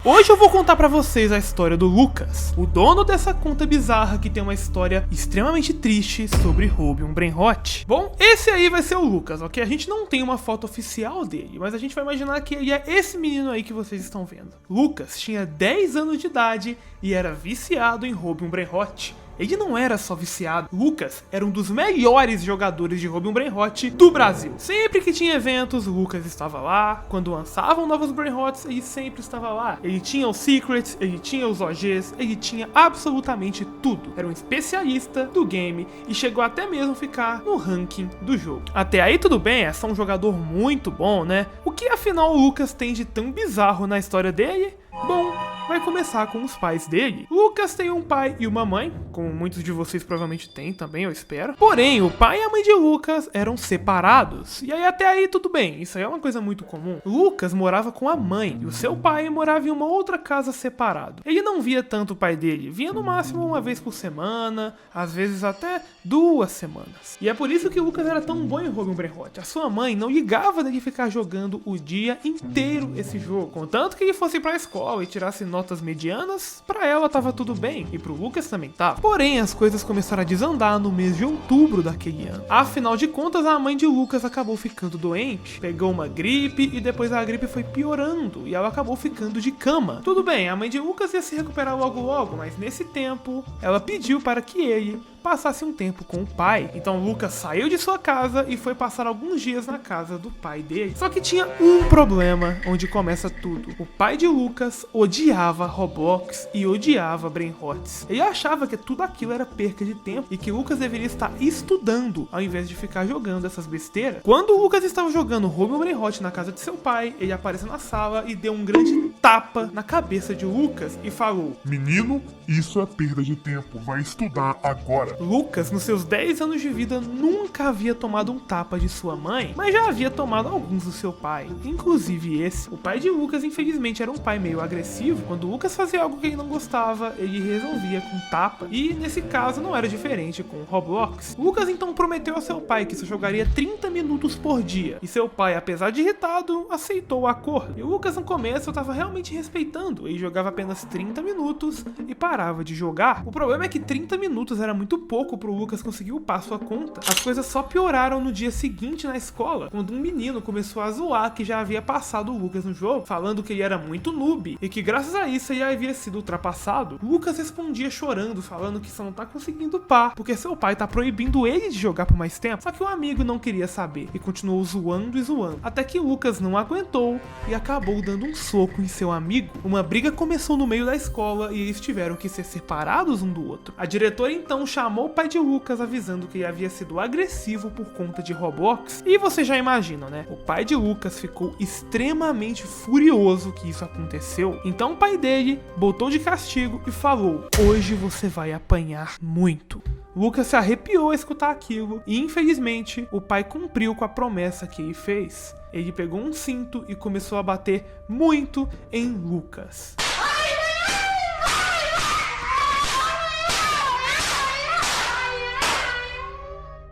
Hoje eu vou contar pra vocês a história do Lucas, o dono dessa conta bizarra que tem uma história extremamente triste sobre Rubium Brenhot. Bom, esse aí vai ser o Lucas, ok? A gente não tem uma foto oficial dele, mas a gente vai imaginar que ele é esse menino aí que vocês estão vendo. Lucas tinha 10 anos de idade e era viciado em Rubium Brenhot. Ele não era só viciado, Lucas era um dos melhores jogadores de Rubium Brenhot do Brasil. Sempre que tinha eventos, Lucas estava lá. Quando lançavam novos Brenhots, ele sempre estava lá. Ele tinha os Secrets, ele tinha os OGs, ele tinha absolutamente tudo. Era um especialista do game e chegou até mesmo a ficar no ranking do jogo. Até aí tudo bem, é só um jogador muito bom, né? O que afinal o Lucas tem de tão bizarro na história dele? Bom, vai começar com os pais dele. Lucas tem um pai e uma mãe, como muitos de vocês provavelmente têm também, eu espero. Porém, o pai e a mãe de Lucas eram separados. E aí até aí tudo bem, isso aí é uma coisa muito comum. Lucas morava com a mãe e o seu pai morava em uma outra casa separado. Ele não via tanto o pai dele, via no máximo uma vez por semana, às vezes até 2 semanas. E é por isso que Lucas era tão bom em Rubium Brenhot. A sua mãe não ligava dele ficar jogando o dia inteiro esse jogo, contanto que ele fosse pra escola e tirasse notas medianas, pra ela tava tudo bem, e pro Lucas também tava. Porém, as coisas começaram a desandar no mês de outubro daquele ano. Afinal de contas, a mãe de Lucas acabou ficando doente, pegou uma gripe e depois a gripe foi piorando e ela acabou ficando de cama. Tudo bem, a mãe de Lucas ia se recuperar logo logo, mas nesse tempo, ela pediu para que ele passasse um tempo com o pai. Então Lucas saiu de sua casa e foi passar alguns dias na casa do pai dele. Só que tinha um problema onde começa tudo. O pai de Lucas odiava Roblox e odiava Brenhots. Ele achava que tudo aquilo era perca de tempo e que Lucas deveria estar estudando ao invés de ficar jogando essas besteiras. Quando o Lucas estava jogando Rubium Brenhot na casa de seu pai, ele apareceu na sala e deu um grande tapa na cabeça de Lucas e falou: "Menino, isso é perda de tempo, vai estudar agora." Lucas, nos seus 10 anos de vida, nunca havia tomado um tapa de sua mãe, mas já havia tomado alguns do seu pai, inclusive esse. O pai de Lucas, infelizmente, era um pai meio agressivo. Quando Lucas fazia algo que ele não gostava, ele resolvia com tapa, e nesse caso não era diferente com Roblox. Lucas então prometeu ao seu pai que só jogaria 30 minutos por dia, e seu pai, apesar de irritado, aceitou o acordo. E o Lucas no começo estava realmente respeitando, ele jogava apenas 30 minutos e parava de jogar. O problema é que 30 minutos era muito pouco pro Lucas conseguir upar sua conta. As coisas só pioraram no dia seguinte na escola, quando um menino começou a zoar que já havia passado o Lucas no jogo, falando que ele era muito noob e que graças a isso ele havia sido ultrapassado. Lucas respondia chorando, falando que só não tá conseguindo upar porque seu pai tá proibindo ele de jogar por mais tempo. Só que o amigo não queria saber e continuou zoando e zoando, até que Lucas não aguentou e acabou dando um soco em seu amigo. Uma briga começou no meio da escola e eles tiveram que ser separados um do outro. A diretora então chamou o pai de Lucas avisando que ele havia sido agressivo por conta de Roblox. E você já imagina, né? O pai de Lucas ficou extremamente furioso que isso aconteceu. Então o pai dele botou de castigo e falou: "Hoje você vai apanhar muito." Lucas se arrepiou a escutar aquilo e infelizmente o pai cumpriu com a promessa que ele fez. Ele pegou um cinto e começou a bater muito em Lucas.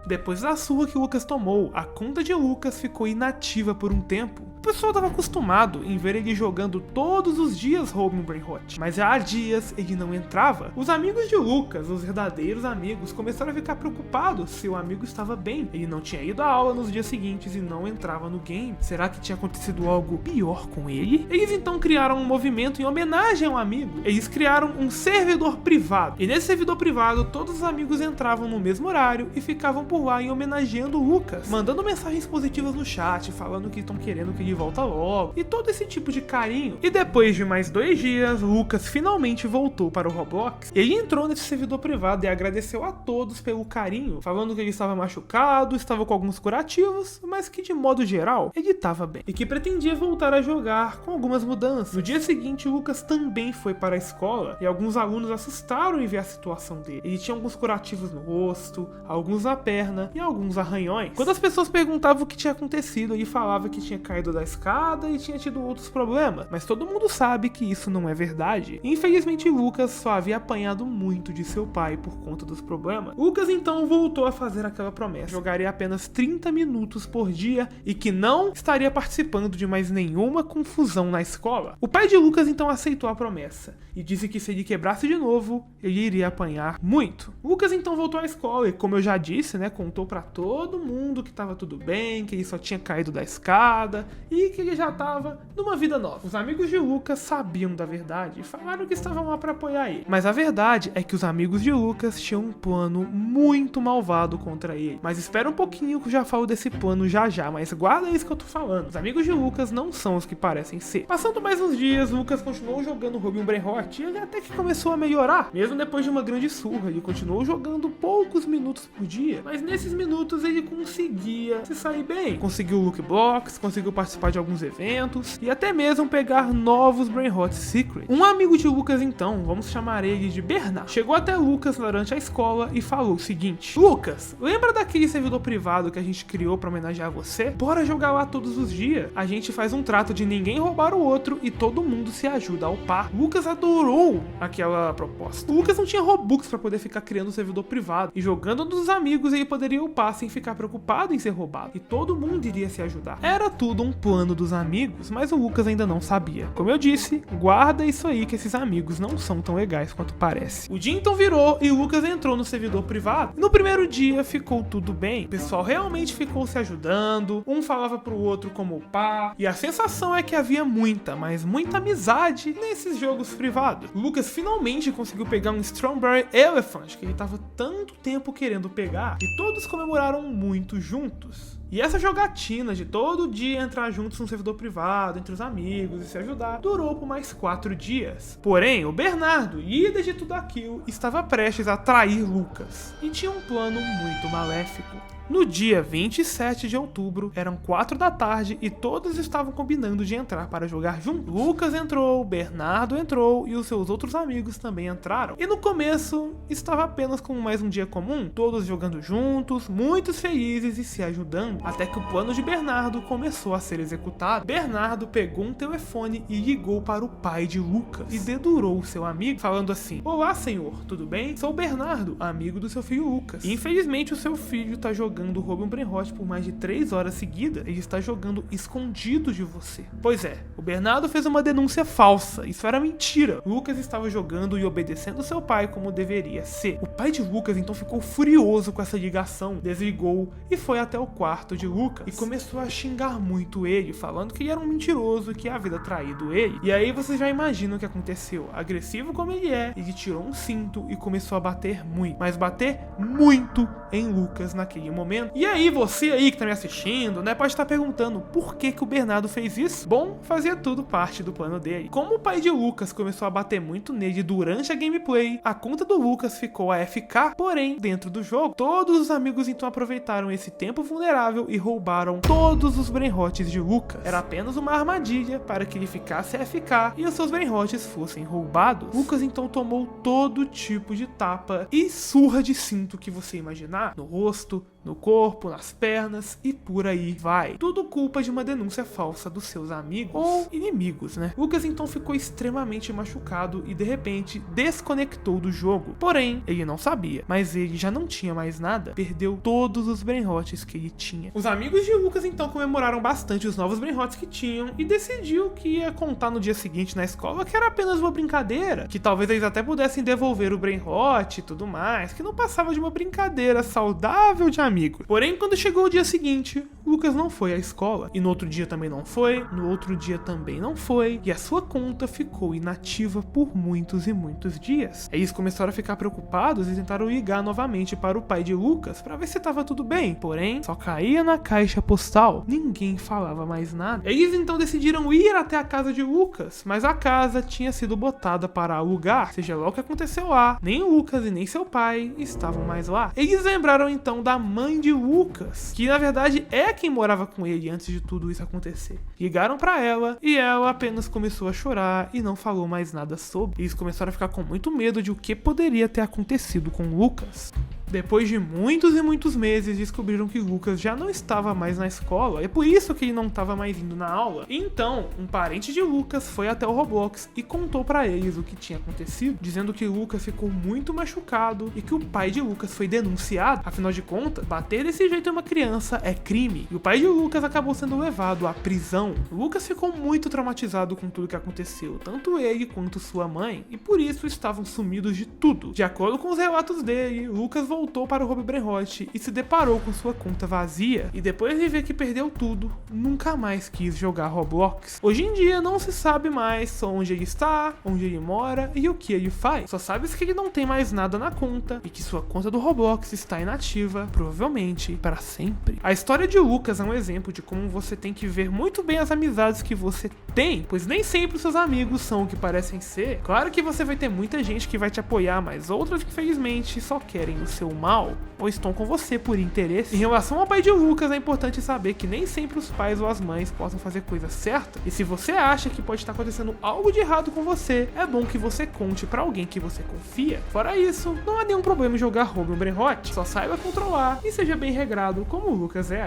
Depois da surra que Lucas tomou, a conta de Lucas ficou inativa por um tempo. O pessoal estava acostumado em ver ele jogando todos os dias Rubium Brenhot, mas há dias ele não entrava. Os amigos de Lucas, os verdadeiros amigos, começaram a ficar preocupados se o amigo estava bem. Ele não tinha ido à aula nos dias seguintes e não entrava no game. Será que tinha acontecido algo pior com ele? Eles então criaram um movimento em homenagem ao amigo. Eles criaram um servidor privado. E nesse servidor privado, todos os amigos entravam no mesmo horário e ficavam por lá e homenageando o Lucas, mandando mensagens positivas no chat, falando que estão querendo que ele volta logo, e todo esse tipo de carinho. E depois de mais 2 dias, Lucas finalmente voltou para o Roblox. Ele entrou nesse servidor privado e agradeceu a todos pelo carinho, falando que ele estava machucado, estava com alguns curativos, mas que de modo geral, ele estava bem, e que pretendia voltar a jogar com algumas mudanças. No dia seguinte, Lucas também foi para a escola, e alguns alunos assustaram em ver a situação dele. Ele tinha alguns curativos no rosto, alguns na perna, perna e alguns arranhões. Quando as pessoas perguntavam o que tinha acontecido, ele falava que tinha caído da escada e tinha tido outros problemas, mas todo mundo sabe que isso não é verdade. Infelizmente, Lucas só havia apanhado muito de seu pai por conta dos problemas. Lucas então voltou a fazer aquela promessa: jogaria apenas 30 minutos por dia e que não estaria participando de mais nenhuma confusão na escola. O pai de Lucas então aceitou a promessa e disse que se ele quebrasse de novo, ele iria apanhar muito. Lucas então voltou à escola e, como eu já disse, contou pra todo mundo que tava tudo bem, que ele só tinha caído da escada e que ele já tava numa vida nova. Os amigos de Lucas sabiam da verdade e falaram que estavam lá pra apoiar ele. Mas a verdade é que os amigos de Lucas tinham um plano muito malvado contra ele. Mas espera um pouquinho que eu já falo desse plano já, mas guarda isso que eu tô falando. Os amigos de Lucas não são os que parecem ser. Passando mais uns dias, Lucas continuou jogando Ruby Brainrot e ele até que começou a melhorar. Mesmo depois de uma grande surra, ele continuou jogando poucos minutos por dia, mas nesses minutos ele conseguia se sair bem. Conseguiu loot blocks, conseguiu participar de alguns eventos e até mesmo pegar novos Brainrot Secrets. Um amigo de Lucas então, vamos chamar ele de Bernardo, chegou até Lucas durante a escola e falou o seguinte: Lucas, lembra daquele servidor privado que a gente criou pra homenagear você? Bora jogar lá todos os dias. A gente faz um trato de ninguém roubar o outro e todo mundo se ajuda ao par. Lucas adorou aquela proposta. O Lucas não tinha Robux pra poder ficar criando um servidor privado e jogando dos amigos ele poderia upar sem ficar preocupado em ser roubado e todo mundo iria se ajudar. Era tudo um plano dos amigos, mas o Lucas ainda não sabia. Como eu disse, guarda isso aí que esses amigos não são tão legais quanto parece. O dia então virou e o Lucas entrou no servidor privado. No primeiro dia ficou tudo bem. O pessoal realmente ficou se ajudando, um falava pro outro como upar, e a sensação é que havia muita, mas muita amizade nesses jogos privados. O Lucas finalmente conseguiu pegar um Strawberry Elephant que ele tava tanto tempo querendo pegar, e todos comemoraram muito juntos. E essa jogatina de todo dia entrar juntos num servidor privado, entre os amigos e se ajudar, durou por mais 4 dias. Porém, o Bernardo, líder de tudo aquilo, estava prestes a trair Lucas e tinha um plano muito maléfico. No dia 27 de outubro, eram 4 da tarde e todos estavam combinando de entrar para jogar juntos. Lucas entrou, Bernardo entrou e os seus outros amigos também entraram. E no começo, estava apenas como mais um dia comum, todos jogando juntos, muitos felizes e se ajudando, até que o plano de Bernardo começou a ser executado. Bernardo pegou um telefone e ligou para o pai de Lucas e dedurou o seu amigo, falando assim: Olá, senhor, tudo bem? Sou Bernardo, amigo do seu filho Lucas. E, infelizmente, o seu filho está jogando Ruby Brainrot por mais de 3 horas seguidas. Ele está jogando escondido de você. Pois é, o Bernardo fez uma denúncia falsa. Isso era mentira. Lucas estava jogando e obedecendo seu pai como deveria ser. O pai de Lucas então ficou furioso com essa ligação, desligou e foi até o quarto de Lucas e começou a xingar muito ele, falando que ele era um mentiroso e que havia traído ele. E aí você já imagina o que aconteceu. Agressivo como ele tirou um cinto e começou a bater muito, mas bater muito em Lucas naquele momento. E aí, você aí que tá me assistindo, pode estar perguntando por que o Bernardo fez isso? Bom, fazia tudo parte do plano dele. Como o pai de Lucas começou a bater muito nele durante a gameplay, a conta do Lucas ficou AFK, porém, dentro do jogo, todos os amigos então aproveitaram esse tempo vulnerável e roubaram todos os Brainrots de Lucas. Era apenas uma armadilha para que ele ficasse AFK e os seus Brainrots fossem roubados. Lucas então tomou todo tipo de tapa e surra de cinto que você imaginar, no rosto, no corpo, nas pernas e por aí vai. Tudo culpa de uma denúncia falsa dos seus amigos ou inimigos, Lucas então ficou extremamente machucado e de repente desconectou do jogo. Porém, ele não sabia, mas ele já não tinha mais nada, perdeu todos os Brainrots que ele tinha. Os amigos de Lucas então comemoraram bastante os novos Brainrots que tinham e decidiu que ia contar no dia seguinte na escola que era apenas uma brincadeira, que talvez eles até pudessem devolver o Brainrot e tudo mais, que não passava de uma brincadeira saudável de amigos. Porém, quando chegou o dia seguinte, Lucas não foi à escola. E no outro dia também não foi, no outro dia também não foi, e a sua conta ficou inativa por muitos e muitos dias. Eles começaram a ficar preocupados e tentaram ligar novamente para o pai de Lucas para ver se estava tudo bem. Porém, só caía na caixa postal, ninguém falava mais nada. Eles então decidiram ir até a casa de Lucas, mas a casa tinha sido botada para alugar. Seja lá o que aconteceu lá, nem o Lucas e nem seu pai estavam mais lá. Eles lembraram então da mãe de Lucas, que na verdade é quem morava com ele antes de tudo isso acontecer. Ligaram pra ela e ela apenas começou a chorar e não falou mais nada sobre. Eles começaram a ficar com muito medo de o que poderia ter acontecido com Lucas. Depois de muitos e muitos meses, descobriram que Lucas já não estava mais na escola, é por isso que ele não estava mais indo na aula. Então, um parente de Lucas foi até o Roblox e contou pra eles o que tinha acontecido, dizendo que Lucas ficou muito machucado e que o pai de Lucas foi denunciado. Afinal de contas, bater desse jeito em uma criança é crime, e o pai de Lucas acabou sendo levado à prisão. Lucas ficou muito traumatizado com tudo que aconteceu, tanto ele quanto sua mãe, e por isso estavam sumidos de tudo. De acordo com os relatos dele, Lucas voltou para o Rob Brainrot e se deparou com sua conta vazia, e depois de ver que perdeu tudo, nunca mais quis jogar Roblox. Hoje em dia não se sabe mais onde ele está, onde ele mora e o que ele faz. Só sabe que ele não tem mais nada na conta e que sua conta do Roblox está inativa, provavelmente para sempre. A história de Lucas é um exemplo de como você tem que ver muito bem as amizades que você tem, pois nem sempre os seus amigos são o que parecem ser. Claro que você vai ter muita gente que vai te apoiar, mas outras que infelizmente só querem o seu mal ou estão com você por interesse. Em relação ao pai de Lucas, é importante saber que nem sempre os pais ou as mães possam fazer coisa certa, e se você acha que pode estar acontecendo algo de errado com você, é bom que você conte pra alguém que você confia. Fora isso, não há nenhum problema em jogar Rob Brainrot, só saiba controlar e seja bem regrado como o Lucas era.